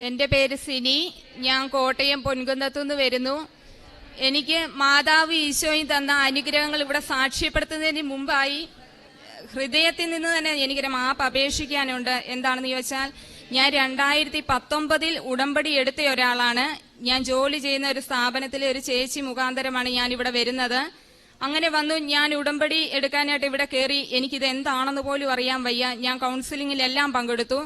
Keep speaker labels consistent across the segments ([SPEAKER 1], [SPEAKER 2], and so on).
[SPEAKER 1] എൻ്റെ പേര് സിനി. ഞാൻ കോട്ടയം പൊൻകുന്നത്തുനിന്ന് വരുന്നു. എനിക്ക് മാതാവ് ഈശോയും തന്ന അനുഗ്രഹങ്ങൾ ഇവിടെ സാക്ഷ്യപ്പെടുത്തുന്നതിന് മുമ്പായി ഹൃദയത്തിൽ നിന്ന് തന്നെ എനിക്കൊരു മാപ്പ് അപേക്ഷിക്കാനുണ്ട്. എന്താണെന്ന് ചോദിച്ചാൽ, ഞാൻ 2019 ഉടമ്പടി എടുത്ത ഒരാളാണ്. ഞാൻ ജോലി ചെയ്യുന്ന ഒരു സ്ഥാപനത്തിലെ ഒരു ചേച്ചി മുഖാന്തരമാണ് ഞാൻ ഇവിടെ വരുന്നത്. അങ്ങനെ വന്നു ഞാൻ ഉടമ്പടി എടുക്കാനായിട്ട് ഇവിടെ കയറി. എനിക്കിത് എന്താണെന്ന് പോലും അറിയാൻ വയ്യ. ഞാൻ കൗൺസിലിങ്ങിലെല്ലാം പങ്കെടുത്തു.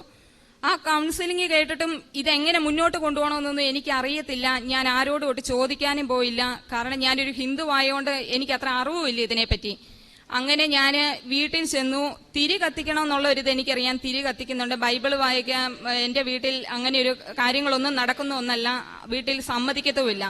[SPEAKER 1] ആ കൗൺസിലിംഗ് കേട്ടിട്ടും ഇതെങ്ങനെ മുന്നോട്ട് കൊണ്ടുപോകണമെന്നൊന്നും എനിക്കറിയത്തില്ല. ഞാൻ ആരോടും ഒട്ട് ചോദിക്കാനും പോയില്ല. കാരണം ഞാനൊരു ഹിന്ദു ആയതുകൊണ്ട് എനിക്ക് അത്ര അറിവുമില്ല ഇതിനെപ്പറ്റി. അങ്ങനെ ഞാൻ വീട്ടിൽ ചെന്നു. തിരി കത്തിക്കണമെന്നുള്ള ഒരു ഇത് എനിക്കറിയാം. തിരി കത്തിക്കുന്നുണ്ട്, ബൈബിൾ വായിക്കാൻ. എൻ്റെ വീട്ടിൽ അങ്ങനെ ഒരു കാര്യങ്ങളൊന്നും നടക്കുന്ന ഒന്നല്ല, വീട്ടിൽ സമ്മതിക്കത്തുമില്ല.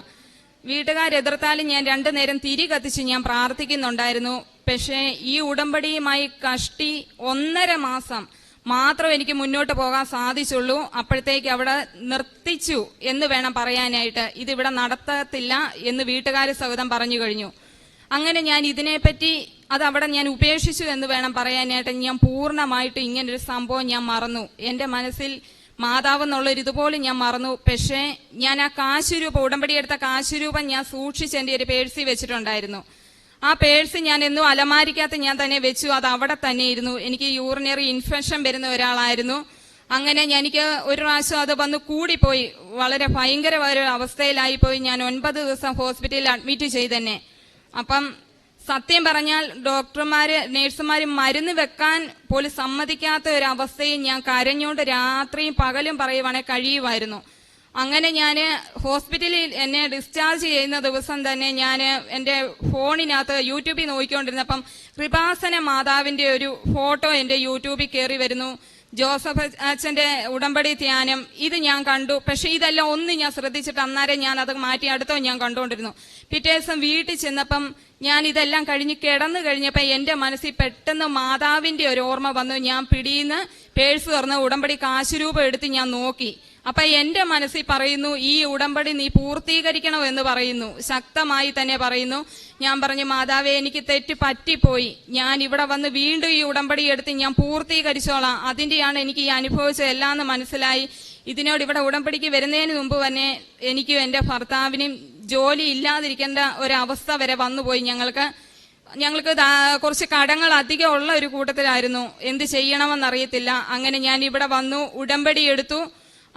[SPEAKER 1] വീട്ടുകാരെതിർത്താലും ഞാൻ 2 നേരം തിരി കത്തിച്ച് ഞാൻ പ്രാർത്ഥിക്കുന്നുണ്ടായിരുന്നു. പക്ഷേ ഈ ഉടമ്പടിയുമായി കഷ്ടി 1.5 മാസം മാത്രം എനിക്ക് മുന്നോട്ട് പോകാൻ സാധിച്ചുള്ളൂ. അപ്പോഴത്തേക്ക് അവിടെ നിർത്തിച്ചു എന്ന് വേണം പറയാനായിട്ട്. ഇതിവിടെ നടത്തത്തില്ല എന്ന് വീട്ടുകാർ സഹിതം പറഞ്ഞു കഴിഞ്ഞു. അങ്ങനെ ഞാൻ ഇതിനെപ്പറ്റി അതവിടെ ഞാൻ ഉപേക്ഷിച്ചു എന്ന് വേണം പറയാനായിട്ട്. ഞാൻ പൂർണ്ണമായിട്ട് ഇങ്ങനൊരു സംഭവം ഞാൻ മറന്നു. എൻ്റെ മനസ്സിൽ മാതാവെന്നുള്ളൊരു ഇതുപോലും ഞാൻ മറന്നു. പക്ഷേ ഞാൻ ആ കാശുരൂപം, ഉടമ്പടി എടുത്ത കാശുരൂപം ഞാൻ സൂക്ഷിച്ച് എൻ്റെ ഒരു പേഴ്സിൽ വെച്ചിട്ടുണ്ടായിരുന്നു. ആ പേഴ്സ് ഞാൻ എന്നും അലമാരിക്കകത്ത് ഞാൻ തന്നെ വെച്ചു. അത് അവിടെ തന്നെ ഇരുന്നു. എനിക്ക് യൂറിനറി ഇൻഫെക്ഷൻ വരുന്ന ഒരാളായിരുന്നു. അങ്ങനെ എനിക്ക് ഒരു പ്രാവശ്യം അത് വന്ന് കൂടിപ്പോയി. വളരെ ഭയങ്കരമായ ഒരു അവസ്ഥയിലായിപ്പോയി. ഞാൻ 9 ദിവസം ഹോസ്പിറ്റലിൽ അഡ്മിറ്റ് ചെയ്തെന്നെ. അപ്പം സത്യം പറഞ്ഞാൽ ഡോക്ടർമാര്, നേഴ്സുമാര് മരുന്ന് വെക്കാൻ പോലും സമ്മതിക്കാത്ത ഒരു അവസ്ഥയിൽ ഞാൻ കരഞ്ഞുകൊണ്ട് രാത്രിയും പകലും പറയുവാണെങ്കിൽ കഴിയുമായിരുന്നു. അങ്ങനെ ഞാൻ ഹോസ്പിറ്റലിൽ എന്നെ ഡിസ്ചാർജ് ചെയ്യുന്ന ദിവസം തന്നെ ഞാൻ എൻ്റെ ഫോണിനകത്ത് യൂട്യൂബിൽ നോക്കിക്കൊണ്ടിരുന്നപ്പം കൃപാസന മാതാവിൻ്റെ ഒരു ഫോട്ടോ എൻ്റെ യൂട്യൂബിൽ കയറി വരുന്നു. ജോസഫ് അച്ഛൻ്റെ ഉടമ്പടി ധ്യാനം ഇത് ഞാൻ കണ്ടു. പക്ഷെ ഇതെല്ലാം ഒന്നും ഞാൻ ശ്രദ്ധിച്ചിട്ട് അന്നേരം ഞാൻ അത് മാറ്റി അടുത്തോ ഞാൻ കണ്ടുകൊണ്ടിരുന്നു. പിറ്റേ ദിവസം വീട്ടിൽ ചെന്നപ്പം ഞാൻ ഇതെല്ലാം കഴിഞ്ഞ് കിടന്നു കഴിഞ്ഞപ്പോൾ എൻ്റെ മനസ്സിൽ പെട്ടെന്ന് മാതാവിൻ്റെ ഒരു ഓർമ്മ വന്നു. ഞാൻ പിടിയിന്ന് പേഴ്സ് തുറന്ന് ഉടമ്പടി കാശുരൂപം എടുത്ത് ഞാൻ നോക്കി. അപ്പൊ എന്റെ മനസ്സിൽ പറയുന്നു, ഈ ഉടമ്പടി നീ പൂർത്തീകരിക്കണമെന്ന് പറയുന്നു, ശക്തമായി തന്നെ പറയുന്നു. ഞാൻ പറഞ്ഞു, മാതാവേ, എനിക്ക് തെറ്റ് പറ്റിപ്പോയി. ഞാൻ ഇവിടെ വന്ന് വീണ്ടും ഈ ഉടമ്പടി എടുത്ത് ഞാൻ പൂർത്തീകരിച്ചോളാം. അതിന്റെയാണ് എനിക്ക് ഈ അനുഭവിച്ചത് എല്ലാം എന്ന് മനസ്സിലായി. ഇതിനോട് ഇവിടെ ഉടമ്പടിക്ക് വരുന്നതിന് മുമ്പ് തന്നെ എനിക്കും എൻ്റെ ഭർത്താവിനും ജോലി ഇല്ലാതിരിക്കേണ്ട ഒരവസ്ഥ വരെ വന്നുപോയി. ഞങ്ങൾക്ക് കുറച്ച് കടങ്ങൾ അധികം ഉള്ള ഒരു കൂട്ടത്തിലായിരുന്നു. എന്ത് ചെയ്യണമെന്നറിയത്തില്ല. അങ്ങനെ ഞാൻ ഇവിടെ വന്നു, ഉടമ്പടി എടുത്തു.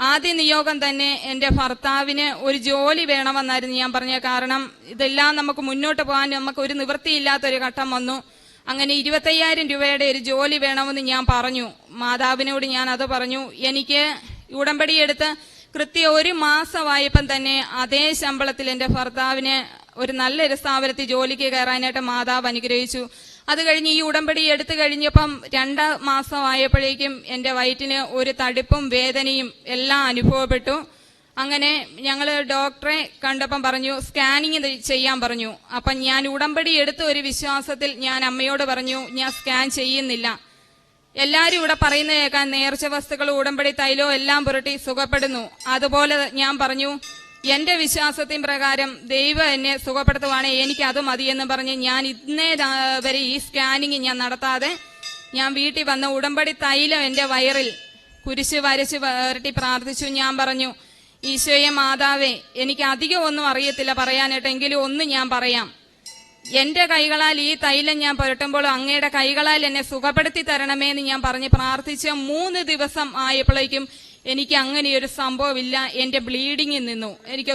[SPEAKER 1] ആദ്യ നിയോഗം തന്നെ എൻ്റെ ഭർത്താവിന് ഒരു ജോലി വേണമെന്നായിരുന്നു ഞാൻ പറഞ്ഞത്. കാരണം ഇതെല്ലാം നമുക്ക് മുന്നോട്ട് പോകാൻ നമുക്ക് ഒരു നിവൃത്തിയില്ലാത്തൊരു ഘട്ടം വന്നു. അങ്ങനെ 25,000 രൂപയുടെ ഒരു ജോലി വേണമെന്ന് ഞാൻ പറഞ്ഞു. മാതാവിനോട് ഞാൻ അത് പറഞ്ഞു. എനിക്ക് ഉടമ്പടി എടുത്ത് കൃത്യം 1 മാസമായപ്പം തന്നെ അതേ ശമ്പളത്തിൽ എൻ്റെ ഭർത്താവിന് ഒരു നല്ലൊരു സ്ഥാപനത്തിൽ ജോലിക്ക് കയറാനായിട്ട് മാതാവ് അനുഗ്രഹിച്ചു. അത് കഴിഞ്ഞ് ഈ ഉടമ്പടി എടുത്തു കഴിഞ്ഞപ്പം 2 മാസമായപ്പോഴേക്കും എൻ്റെ വയറ്റിന് ഒരു തടിപ്പും വേദനയും എല്ലാം അനുഭവപ്പെട്ടു. അങ്ങനെ ഞങ്ങൾ ഡോക്ടറെ കണ്ടപ്പം പറഞ്ഞു സ്കാനിങ് ചെയ്യാൻ പറഞ്ഞു. അപ്പം ഞാൻ ഉടമ്പടി എടുത്ത ഒരു വിശ്വാസത്തിൽ ഞാൻ അമ്മയോട് പറഞ്ഞു, ഞാൻ സ്കാൻ ചെയ്യുന്നില്ല. എല്ലാവരും ഇവിടെ പറയുന്നത് കേൾക്കാൻ, നേർച്ച വസ്തുക്കൾ, ഉടമ്പടി തൈലോ എല്ലാം പുരട്ടി സുഖപ്പെടുന്നു. അതുപോലെ ഞാൻ പറഞ്ഞു, എന്റെ വിശ്വാസത്തിൻ പ്രകാരം ദൈവം എന്നെ സുഖപ്പെടുത്തുവാണെങ്കിൽ എനിക്ക് അത് മതിയെന്ന് പറഞ്ഞ് ഞാൻ ഇന്നേ വരെ ഈ സ്കാനിങ് ഞാൻ നടത്താതെ ഞാൻ വീട്ടിൽ വന്ന ഉടമ്പടി തൈലം എൻ്റെ വയറിൽ കുരിശ് വരച്ച് വരട്ടി പ്രാർത്ഥിച്ചു. ഞാൻ പറഞ്ഞു, ഈശോയെ മാതാവേ, എനിക്ക് അധികം ഒന്നും അറിയത്തില്ല പറയാനായിട്ട്, എങ്കിലും ഒന്ന് ഞാൻ പറയാം. എന്റെ കൈകളാൽ ഈ തൈലം ഞാൻ പുരട്ടുമ്പോൾ അങ്ങയുടെ കൈകളാൽ എന്നെ സുഖപ്പെടുത്തി തരണമേ എന്ന് ഞാൻ പറഞ്ഞ് പ്രാർത്ഥിച്ച് 3 ദിവസം ആയപ്പോഴേക്കും എനിക്ക് അങ്ങനെയൊരു സംഭവമില്ല. എൻ്റെ ബ്ലീഡിങ്ങിൽ നിന്നു എനിക്ക്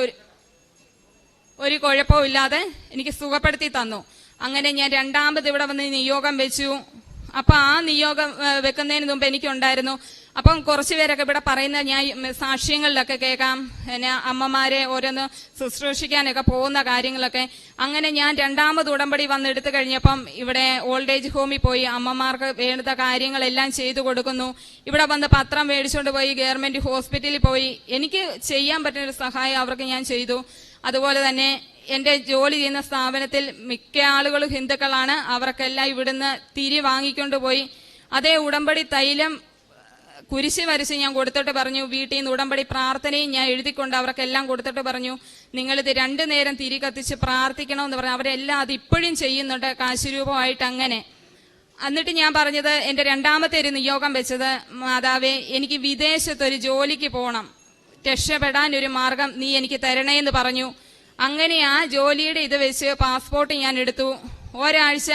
[SPEAKER 1] ഒരു കുഴപ്പമില്ലാതെ എനിക്ക് സുഖപ്പെടുത്തി തന്നു. അങ്ങനെ ഞാൻ 2ാമത് ഇവിടെ വന്ന് നിയോഗം വെച്ചു. അപ്പൊ ആ നിയോഗം വെക്കുന്നതിന് മുമ്പ് എനിക്കുണ്ടായിരുന്നു. അപ്പം കുറച്ചു പേരൊക്കെ ഇവിടെ പറയുന്നത് ഞാൻ സാക്ഷ്യങ്ങളിലൊക്കെ കേൾക്കാം, പിന്നെ അമ്മമാരെ ഓരോന്ന് ശുശ്രൂഷിക്കാനൊക്കെ പോകുന്ന കാര്യങ്ങളൊക്കെ. അങ്ങനെ ഞാൻ 2ാമത് ഉടമ്പടി വന്നെടുത്തു കഴിഞ്ഞപ്പം ഇവിടെ ഓൾഡ് ഏജ് ഹോമിൽ പോയി അമ്മമാർക്ക് വേണ്ട കാര്യങ്ങളെല്ലാം ചെയ്തു കൊടുക്കുന്നു. ഇവിടെ വന്ന് പത്രം മേടിച്ചുകൊണ്ട് പോയി ഗവൺമെന്റ് ഹോസ്പിറ്റലിൽ പോയി എനിക്ക് ചെയ്യാൻ പറ്റുന്നൊരു സഹായം അവർക്ക് ഞാൻ ചെയ്തു. അതുപോലെ തന്നെ എൻ്റെ ജോലി ചെയ്യുന്ന സ്ഥാപനത്തിൽ മിക്ക ആളുകളും ഹിന്ദുക്കളാണ്. അവർക്കെല്ലാം ഇവിടുന്ന് തിരി വാങ്ങിക്കൊണ്ടുപോയി അതേ ഉടമ്പടി തൈലം കുരിശ് വരച്ച് ഞാൻ കൊടുത്തിട്ട് പറഞ്ഞു, വീട്ടിൽ നിന്ന് ഉടമ്പടി പ്രാർത്ഥനയും ഞാൻ എഴുതിക്കൊണ്ട് അവർക്കെല്ലാം കൊടുത്തിട്ട് പറഞ്ഞു, നിങ്ങളിത് 2 നേരം തിരി കത്തിച്ച് പ്രാർത്ഥിക്കണമെന്ന് പറഞ്ഞു. അവരെല്ലാം അത് ഇപ്പോഴും ചെയ്യുന്നുണ്ട് കാശുരൂപമായിട്ട്. അങ്ങനെ എന്നിട്ട് ഞാൻ പറഞ്ഞത്, എൻ്റെ 2ാമത്തെ ഒരു നിയോഗം വെച്ചത്, മാതാവേ, എനിക്ക് വിദേശത്തൊരു ജോലിക്ക് പോകണം. രക്ഷപ്പെടാൻ ഒരു മാർഗം നീ എനിക്ക് തരണേ എന്ന് പറഞ്ഞു. അങ്ങനെ ആ ജോലിയുടെ ഇത് വെച്ച് പാസ്പോർട്ട് ഞാൻ എടുത്തു. ഒരാഴ്ച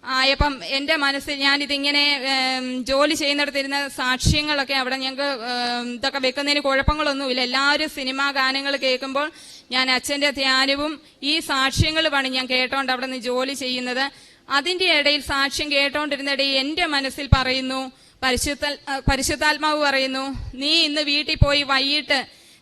[SPEAKER 1] ആയപ്പം എൻ്റെ മനസ്സിൽ ഞാനിതിങ്ങനെ ജോലി ചെയ്യുന്നിടത്തിരുന്ന സാക്ഷ്യങ്ങളൊക്കെ അവിടെ ഞങ്ങൾക്ക് ഇതൊക്കെ വെക്കുന്നതിന് കുഴപ്പങ്ങളൊന്നുമില്ല. എല്ലാവരും സിനിമാ ഗാനങ്ങൾ കേൾക്കുമ്പോൾ ഞാൻ അച്ഛൻ്റെ ധ്യാനവും ഈ സാക്ഷ്യങ്ങളുമാണ് ഞാൻ കേട്ടോണ്ട് അവിടെ നിന്ന് ജോലി ചെയ്യുന്നത്. അതിൻ്റെ ഇടയിൽ സാക്ഷ്യം കേട്ടോണ്ടിരുന്നിടയിൽ എൻ്റെ മനസ്സിൽ പറയുന്നു, പരിശുദ്ധാത്മാവ് പറയുന്നു, നീ ഇന്ന് വീട്ടിൽ പോയി വൈകിട്ട്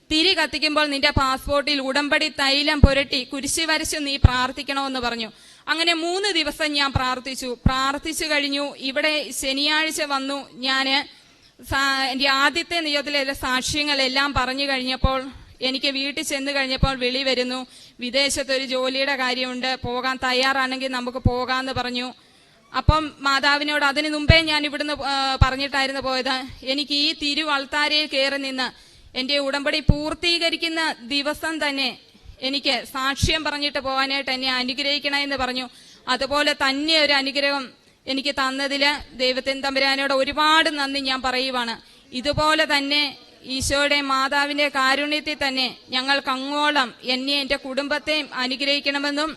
[SPEAKER 1] തിരി കത്തിക്കുമ്പോൾ നിന്റെ പാസ്പോർട്ടിൽ ഉടമ്പടി തൈലം പുരട്ടി കുരിശി വരച്ചു നീ പ്രാർത്ഥിക്കണമെന്ന് പറഞ്ഞു. അങ്ങനെ 3 ദിവസം ഞാൻ പ്രാർത്ഥിച്ചു കഴിഞ്ഞു. ഇവിടെ ശനിയാഴ്ച വന്നു. ഞാൻ എൻ്റെ ആദ്യത്തെ നിയോഗത്തിലെ സാക്ഷ്യങ്ങളെല്ലാം പറഞ്ഞു കഴിഞ്ഞപ്പോൾ എനിക്ക് വീട്ടിൽ ചെന്ന് കഴിഞ്ഞപ്പോൾ വിളി വരുന്നു, വിദേശത്തൊരു ജോലിയുടെ കാര്യമുണ്ട്, പോകാൻ തയ്യാറാണെങ്കിൽ നമുക്ക് പോകാമെന്ന് പറഞ്ഞു. അപ്പം മാതാവിനോട് അതിനു മുമ്പേ ഞാൻ ഇവിടുന്ന് പറഞ്ഞിട്ടായിരുന്നു പോയത്, എനിക്ക് ഈ തിരുവൾത്താരയിൽ കയറി നിന്ന് എൻ്റെ ഉടമ്പടി പൂർത്തീകരിക്കുന്ന ദിവസം തന്നെ എനിക്ക് സാക്ഷ്യം പറഞ്ഞിട്ട് പോകാനായിട്ട് എന്നെ അനുഗ്രഹിക്കണമെന്ന് പറഞ്ഞു. അതുപോലെ തന്നെ ഒരു അനുഗ്രഹം എനിക്ക് തന്നതിൽ ദൈവത്തിൻ തമ്പുരാനോട് ഒരുപാട് നന്ദി ഞാൻ പറയുവാണ്. ഇതുപോലെ തന്നെ ഈശോയുടെ മാതാവിന്റെ കാരുണ്യത്തിൽ തന്നെ ഞങ്ങൾക്ക് അങ്ങോളം എന്നെ എൻ്റെ കുടുംബത്തെയും അനുഗ്രഹിക്കണമെന്നും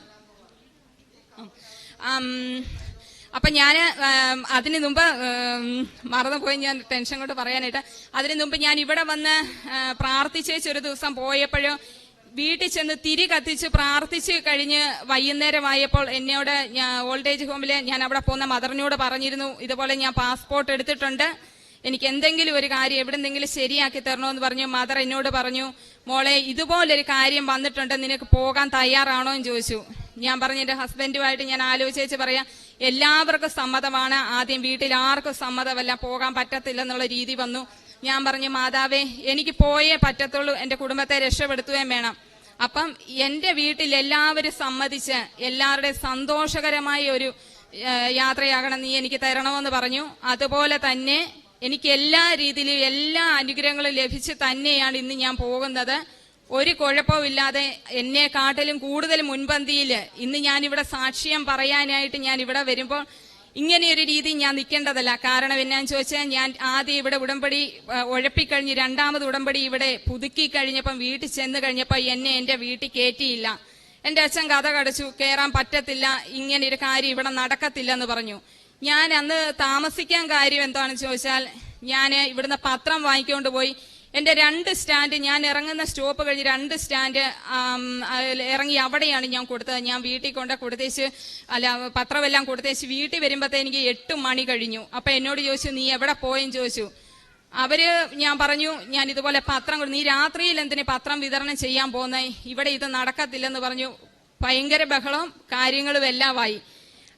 [SPEAKER 1] അപ്പൊ ഞാൻ അതിനു മുമ്പ് മറന്നുപോയി, ഞാൻ ടെൻഷൻ കൊണ്ട് പറയാനായിട്ട്. അതിനു മുമ്പ് ഞാൻ ഇവിടെ വന്ന് പ്രാർത്ഥിച്ചൊരു ദിവസം പോയപ്പോഴും വീട്ടിൽ ചെന്ന് തിരി കത്തിച്ച് പ്രാർത്ഥിച്ച് കഴിഞ്ഞ് വൈകുന്നേരമായപ്പോൾ എന്നോട് ഓൾഡ് ഏജ് ഹോമിൽ ഞാൻ അവിടെ പോകുന്ന മദറിനോട് പറഞ്ഞിരുന്നു, ഇതുപോലെ ഞാൻ പാസ്പോർട്ട് എടുത്തിട്ടുണ്ട്, എനിക്ക് എന്തെങ്കിലും ഒരു കാര്യം എവിടെന്തെങ്കിലും ശരിയാക്കി തരണമെന്ന് പറഞ്ഞു. മദർ എന്നോട് പറഞ്ഞു, മോളെ ഇതുപോലൊരു കാര്യം വന്നിട്ടുണ്ട്, നിനക്ക് പോകാൻ തയ്യാറാണോ എന്ന് ചോദിച്ചു. ഞാൻ പറഞ്ഞു എൻ്റെ ഹസ്ബൻഡുമായിട്ട് ഞാൻ ആലോചിച്ച് പറയാം, എല്ലാവർക്കും സമ്മതമാണ്, ആദ്യം വീട്ടിൽ ആർക്കും സമ്മതമല്ല, പോകാൻ പറ്റത്തില്ലെന്നുള്ള രീതി വന്നു. ഞാൻ പറഞ്ഞു, മാതാവേ എനിക്ക് പോയേ പറ്റത്തുള്ളൂ, എൻ്റെ കുടുംബത്തെ രക്ഷപ്പെടുത്തുകയും വേണം. അപ്പം എൻ്റെ വീട്ടിൽ എല്ലാവരും സമ്മതിച്ച് എല്ലാവരുടെയും സന്തോഷകരമായ ഒരു യാത്രയാകണം, നീ എനിക്ക് തരണമെന്ന് പറഞ്ഞു. അതുപോലെ തന്നെ എനിക്ക് എല്ലാ രീതിയിലും എല്ലാ അനുഗ്രഹങ്ങളും ലഭിച്ച് തന്നെയാണ് ഇന്ന് ഞാൻ പോകുന്നത്. ഒരു കുഴപ്പമില്ലാതെ എന്നെക്കാട്ടിലും കൂടുതൽ മുൻപന്തിയിൽ ഇന്ന് ഞാനിവിടെ സാക്ഷ്യം പറയാനായിട്ട് ഞാൻ ഇവിടെ വരുമ്പോൾ ഇങ്ങനെയൊരു രീതി ഞാൻ നിൽക്കേണ്ടതല്ല. കാരണം എന്നാന്ന് ചോദിച്ചാൽ, ഞാൻ ആദ്യം ഇവിടെ ഉടമ്പടി ഉഴപ്പിക്കഴിഞ്ഞ് 2ാമത് ഉടമ്പടി ഇവിടെ പുതുക്കി കഴിഞ്ഞപ്പം വീട്ടിൽ ചെന്ന് കഴിഞ്ഞപ്പോൾ എന്നെ എൻ്റെ വീട്ടിൽ കയറ്റിയില്ല. എൻ്റെ അച്ഛൻ കഥ കടച്ചു, കയറാൻ പറ്റത്തില്ല, ഇങ്ങനെ ഒരു കാര്യം ഇവിടെ നടക്കത്തില്ലെന്ന് പറഞ്ഞു. ഞാൻ അന്ന് താമസിക്കാൻ കാര്യം എന്താണെന്ന് ചോദിച്ചാൽ, ഞാൻ ഇവിടുന്ന് പത്രം വാങ്ങിക്കൊണ്ട് പോയി എൻ്റെ 2 സ്റ്റാൻഡ്, ഞാൻ ഇറങ്ങുന്ന സ്റ്റോപ്പ് കഴിഞ്ഞ് 2 സ്റ്റാൻഡ് ഇറങ്ങി അവിടെയാണ് ഞാൻ കൊടുത്തത്. ഞാൻ വീട്ടിൽ കൊണ്ട് കൊടുത്തേച്ച് പത്രമെല്ലാം കൊടുത്തേച്ച് വീട്ടിൽ വരുമ്പോഴത്തേ എനിക്ക് 8 മണി കഴിഞ്ഞു. അപ്പൊ എന്നോട് ചോദിച്ചു, നീ എവിടെ പോയെന്ന് ചോദിച്ചു. ഞാൻ പറഞ്ഞു, ഞാൻ ഇതുപോലെ പത്രം, നീ രാത്രിയിൽ എന്തിനു പത്രം വിതരണം ചെയ്യാൻ പോകുന്നേ, ഇവിടെ ഇത് നടക്കത്തില്ലെന്ന് പറഞ്ഞു. ഭയങ്കര ബഹളവും കാര്യങ്ങളും എല്ലാമായി.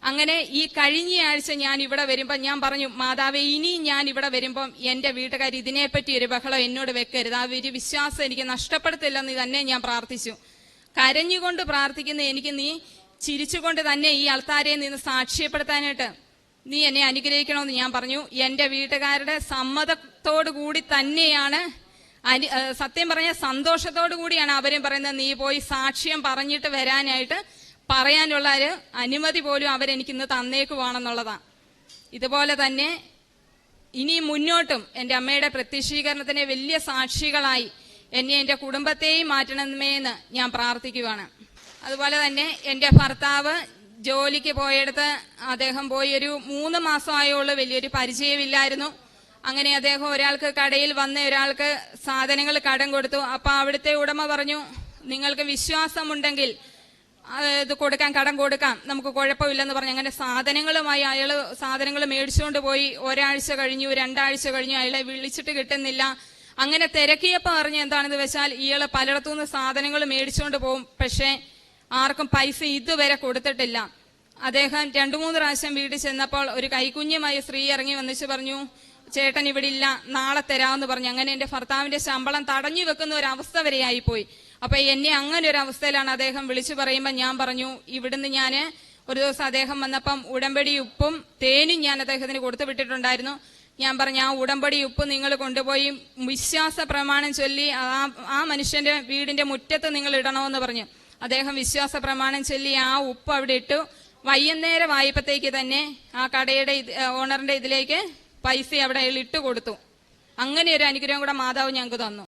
[SPEAKER 1] അങ്ങനെ ഈ കഴിഞ്ഞ ആഴ്ച ഞാൻ ഇവിടെ വരുമ്പോൾ ഞാൻ പറഞ്ഞു, മാതാവേ ഇനി ഞാൻ ഇവിടെ വരുമ്പം എൻ്റെ വീട്ടുകാർ ഇതിനെപ്പറ്റി ഒരു ബഹളം എന്നോട് വെക്കരുത്, ആ ഒരു വിശ്വാസം എനിക്ക് നഷ്ടപ്പെടുത്തില്ലെന്ന് തന്നെ ഞാൻ പ്രാർത്ഥിച്ചു. കരഞ്ഞുകൊണ്ട് പ്രാർത്ഥിക്കുന്ന എനിക്ക് നീ ചിരിച്ചുകൊണ്ട് തന്നെ ഈ അൾത്താരയിൽ നിന്ന് സാക്ഷ്യപ്പെടുത്താനായിട്ട് നീ എന്നെ അനുഗ്രഹിക്കണമെന്ന് ഞാൻ പറഞ്ഞു. എൻ്റെ വീട്ടുകാരുടെ സമ്മതത്തോടു കൂടി തന്നെയാണ്, സത്യം പറഞ്ഞ സന്തോഷത്തോടു കൂടിയാണ് അവരും പറയുന്നത്, നീ പോയി സാക്ഷ്യം പറഞ്ഞിട്ട് വരാനായിട്ട് പറയാനുള്ള ഒരു അനുമതി പോലും അവരെനിക്കിന്ന് തന്നേക്കുവാണെന്നുള്ളതാണ്. ഇതുപോലെ തന്നെ ഇനി മുന്നോട്ടും എൻ്റെ അമ്മയുടെ പ്രത്യക്ഷീകരണത്തിന് വലിയ സാക്ഷികളായി എന്നെ എൻ്റെ കുടുംബത്തെയും മാറ്റണമേ എന്ന് ഞാൻ പ്രാർത്ഥിക്കുവാണ്. അതുപോലെ തന്നെ എൻ്റെ ഭർത്താവ് ജോലിക്ക് പോയെടുത്ത് അദ്ദേഹം പോയി ഒരു 3 മാസമായുള്ള വലിയൊരു പരിചയമില്ലായിരുന്നു. അങ്ങനെ അദ്ദേഹം ഒരാൾക്ക് കടയിൽ വന്ന ഒരാൾക്ക് സാധനങ്ങൾ കടം കൊടുത്തു. അപ്പൊ അവിടുത്തെ ഉടമ പറഞ്ഞു, നിങ്ങൾക്ക് വിശ്വാസമുണ്ടെങ്കിൽ ഇത് കൊടുക്കാം, കടം കൊടുക്കാം, നമുക്ക് കുഴപ്പമില്ലെന്ന് പറഞ്ഞു. അങ്ങനെ സാധനങ്ങളുമായി അയാൾ സാധനങ്ങൾ മേടിച്ചുകൊണ്ട് പോയി. ഒരാഴ്ച കഴിഞ്ഞു, 2 ആഴ്ച കഴിഞ്ഞു, അയാളെ വിളിച്ചിട്ട് കിട്ടുന്നില്ല. അങ്ങനെ തിരക്കിയപ്പോൾ അറിഞ്ഞ എന്താണെന്ന് വെച്ചാൽ, ഇയാള് പലയിടത്തുനിന്ന് സാധനങ്ങൾ മേടിച്ചുകൊണ്ട് പോകും, പക്ഷേ ആർക്കും പൈസ ഇതുവരെ കൊടുത്തിട്ടില്ല. അദ്ദേഹം 2-3 പ്രാവശ്യം വീട്ടിൽ ചെന്നപ്പോൾ ഒരു കൈക്കുഞ്ഞുമായ സ്ത്രീ ഇറങ്ങി വന്നിച്ച് പറഞ്ഞു, ചേട്ടൻ ഇവിടെ ഇല്ല, നാളെ തരാമെന്ന് പറഞ്ഞു. അങ്ങനെ എൻ്റെ ഭർത്താവിന്റെ ശമ്പളം തടഞ്ഞു വെക്കുന്ന ഒരു അവസ്ഥ വരെ ആയിപ്പോയി. അപ്പൊ എന്നെ അങ്ങനെ ഒരു അവസ്ഥയിലാണ് അദ്ദേഹം വിളിച്ചു പറയുമ്പോൾ ഞാൻ പറഞ്ഞു, ഇവിടുന്ന് ഞാൻ ഒരു ദിവസം അദ്ദേഹം വന്നപ്പം ഉടമ്പടി ഉപ്പും തേനും ഞാൻ അദ്ദേഹത്തിന് കൊടുത്തു വിട്ടിട്ടുണ്ടായിരുന്നു. ഞാൻ പറഞ്ഞു, ആ ഉടമ്പടി ഉപ്പ് നിങ്ങൾ കൊണ്ടുപോയി വിശ്വാസ പ്രമാണം ചൊല്ലി ആ മനുഷ്യന്റെ വീടിന്റെ മുറ്റത്ത് നിങ്ങൾ ഇടണമെന്ന് പറഞ്ഞു. അദ്ദേഹം വിശ്വാസ പ്രമാണം ചൊല്ലി ആ ഉപ്പ് അവിടെ ഇട്ടു. വൈകുന്നേരം ആയപ്പോഴത്തേക്ക് തന്നെ ആ കടയുടെ ഓണറിന്റെ ഇതിലേക്ക് പൈസ അവിടെ ഇട്ട് കൊടുത്തു. അങ്ങനെ ഒരു അനുഗ്രഹം കൂടെ മാതാവ് ഞങ്ങൾക്ക് തന്നു.